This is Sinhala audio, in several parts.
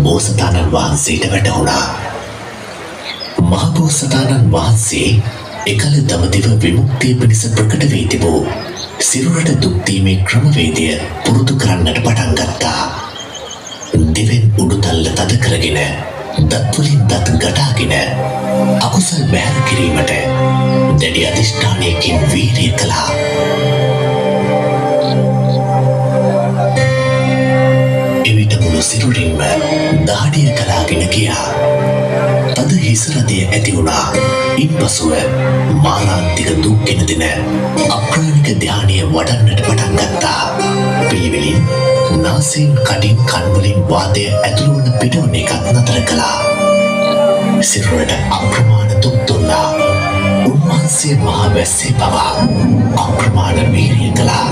බෝසතාණන් වහන්සේට වැටහුණා. මහබෝසතාණන් වහන්සේ එකල දඹදිව විමුක්තිය පිණිස ප්‍රකට වී තිබූ සිරුරට දුක් දීමේ ක්‍රමවේදය පුරුදු කරන්නට පටන් ගත්තා. දිවෙන් උඩුතල්ල තද කරගෙන දත් වලින් දත් ගටාගෙන අකුසල් බැහැර කිරීමට දැඩි අධිෂ්ඨානයකින් වීරිය කළා. එවිට මුළු සිරුරින්ම දාඩිය කලාගෙන ගියා. තද හිසරදය ඇති වුණා. ඉන්පසුව මාරාන්තික දුක් ගෙන දෙන අප්‍රාණික ධානය වඩන්නට පටන් ගත්තා. පිළිවෙලින් නාසයෙන් කටින් කන්වලින් වාතය ඇතුළු වන පිටවන එකත් නතර කළා. සිරුරට අප්‍රමාණ දුක් දුන්නා. උන්වහන්සේ මහා වැස්සේ පවා අප්‍රමාණ වීරිය කළා.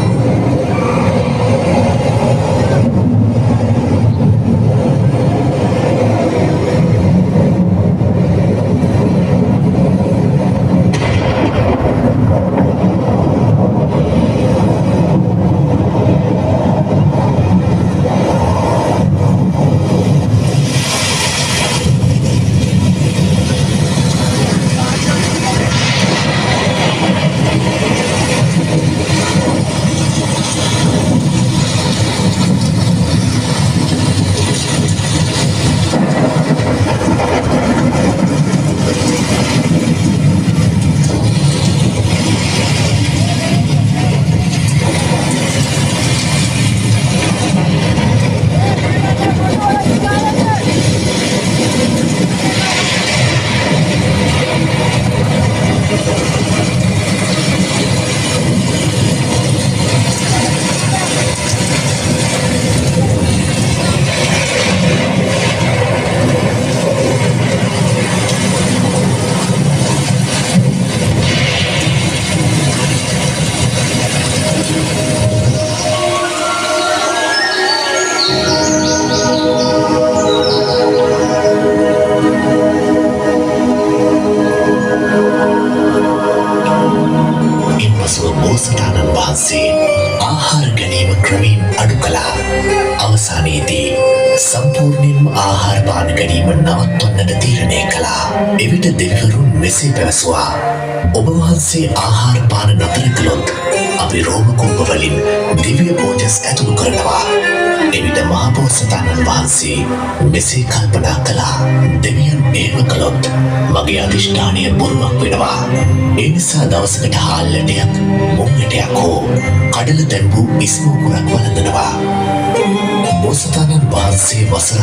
බෝසතාණන් වහන්සේ ආහාර ගැනීම ක්‍රමයෙන් අඩු කළා. අවසානයේදී සම්පූර්ණයෙන්ම ආහාර පාන ගැනීම නවත්වන්නට තීරණය කළා. එවිට දෙවිවරුන් මෙසේ පැවසුවා. ඔබ වහන්සේ ආහාර පාන නතර කළොත් අපි රෝම කූප වලින් දිව්‍ය පෝජස් ඇතුළු කරනවා. එවිට මහබෝසතාණන් වහන්සේ මෙසේ කල්පනා කළා. දෙවියන් එහෙම කළොත් මගේ අධිෂ්ඨානය බොරුවක් වෙනවා. ඒ නිසා දවසකට හාල්ලටයක් මුංගටයක් හෝ කඩල දැම්බූ ඉස්මූකුරක් වළඳනවා. බෝසතාණන් වහන්සේ වසර